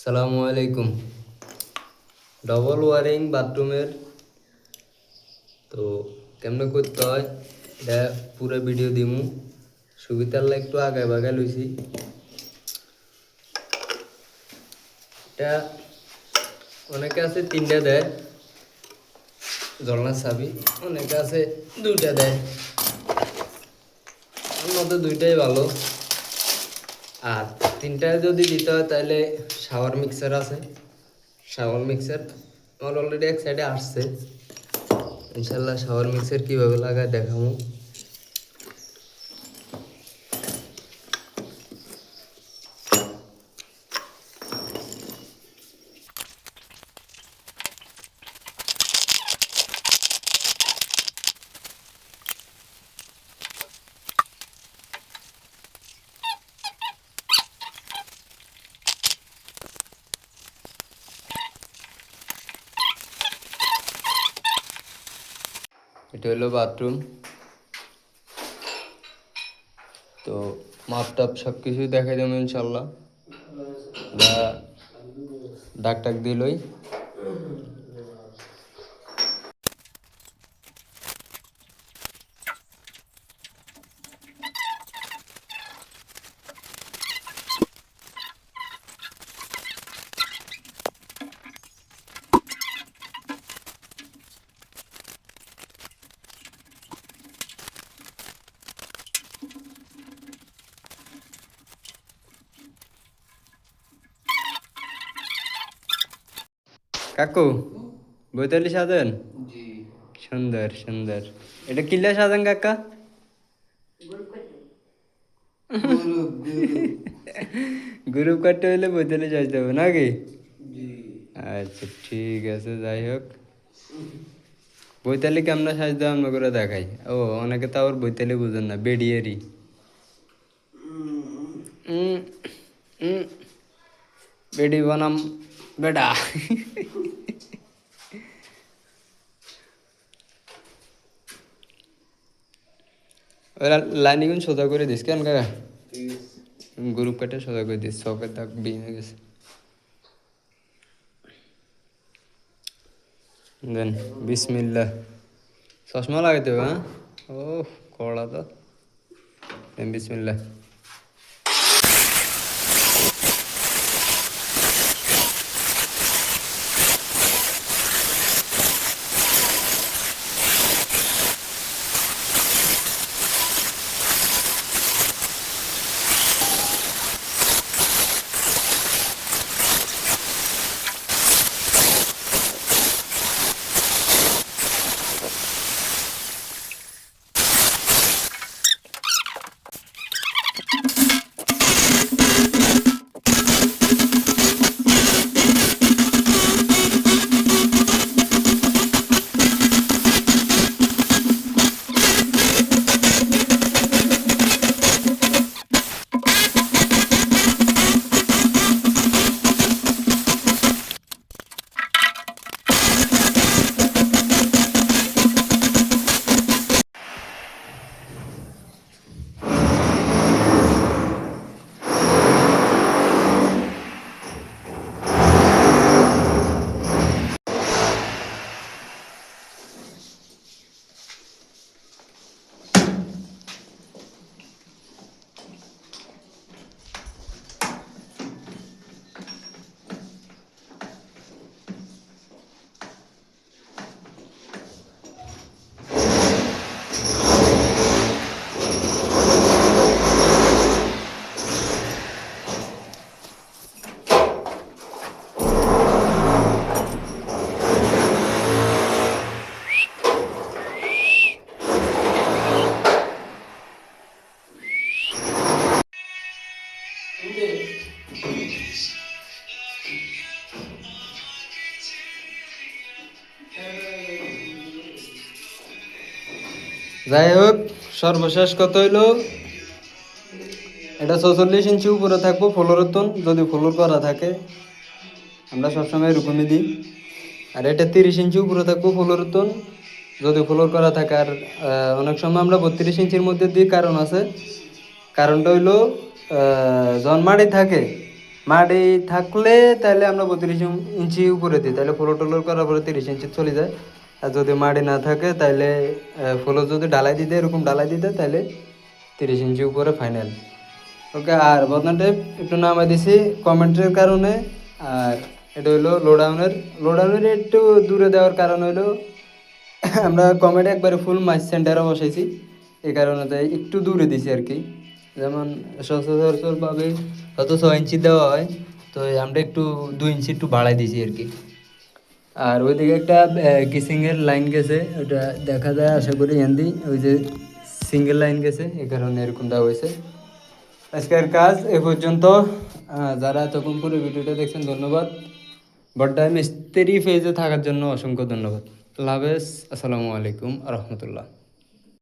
সালামু আলাইকুম। Double wiring বাথরুমের তো কেমনে করতে হয় এটা পুরো ভিডিও দিমু। সুবিধার লাই একটু আগায় বাগায় লইছি। এটা অনেকে আছে তিনটা দেয় জলনার চাবি, অনেকে আছে দুইটা দেয়। আমার মতে দুইটাই ভালো। আর তিনটায় যদি দিতে হয় তাহলে শাওয়ার মিক্সার আছে। শাওয়ার মিক্সার আমার অলরেডি এক সাইডে আসছে। ইনশাল্লাহ শাওয়ার মিক্সার কীভাবে লাগায় দেখাবো। এটা হলো বাথরুম। তো মাপ টাপ সব কিছুই দেখাই দেবো ইনশাল্লাহ। ডাক টাক দিলই কাকু বৈতালি সাজেন। সুন্দর সুন্দর। এটা কিল্লা সাজেন কাকা? গ্রুপ কাটতে হইলে বৈতালি সাজতে হবে নাকি? আচ্ছা ঠিক আছে, যাই হোক বৈতালি কেমন সাজতে আমরা করে দেখাই। ও অনেকে তো আবার বৈতালি বুঝেন না, বেডিয়েরই বেডি বনাম বেডা। ওরা লাইনিগুন সোজা করে দিস কেন কাকা? গ্রুপ কাটে সোজা করে দিস, চকের দাগ ভেঙে গেছে। দেন বিসমিল্লাহ। চশমা লাগাইতে হবে? হ্যাঁ, ও কড়া তো। দেন বিসমিল্লাহ। যাই হোক সর্বশেষ কত হইলো, এটা 46 ইঞ্চি উপরে থাকবো ফ্লোরের তন। যদি ফ্লোর করা থাকে আমরা সবসময় এরকমই দিই। আর এটা 30 ইঞ্চি উপরে থাকবো ফ্লোরের তন, যদি ফ্লোর করা থাকে। আর অনেক সময় আমরা 32 ইঞ্চির মধ্যে দিই, কারণ আছে। কারণটা হইলো যখন মাটি থাকে, মাটি থাকলে তাহলে আমরা 32 ইঞ্চি উপরে দিই, তাহলে ফ্লোর টোলোর করার পরে 30 ইঞ্চি চলে যায়। আর যদি মাটি না থাকে তাহলে ফ্লোর যদি ডালাই দিতে এরকম ডালাই দিতে তাহলে 30 ইঞ্চি উপরে ফাইনাল। ওকে, আর বদনা টেপ একটু নামাই দিছি কমেন্টের কারণে। আর এটা হইলো লোডাউনের একটু দূরে দেওয়ার কারণ হইলো আমরা কমেন্টে একবারে ফুল মাছ সেন্টারও বসাইছি, এই কারণে তাই একটু দূরে দিছি আর কি। যেমন সচরাচরভাবে হয়তো 6 ইঞ্চি দেওয়া হয়, তো আমরা একটু 2 ইঞ্চি একটু বাড়াই দিছি আর কি। আর ওইদিকে একটা কিসিংয়ের লাইন গেছে, ওটা দেখা যায় আশা করি এন্দি ওই যে সিঙ্গেল লাইন গেছে, এই কারণে এরকমটা হয়েছে। আজকের কাজ এ পর্যন্ত। যারা এতক্ষণ পুরো ভিডিওটা দেখছেন ধন্যবাদ। বড্ডা মিস্ত্রি ফেজে থাকার জন্য অসংখ্য ধন্যবাদ। আল্লাহ হাফেজ, আসসালামু আলাইকুম রহমতুল্লাহ।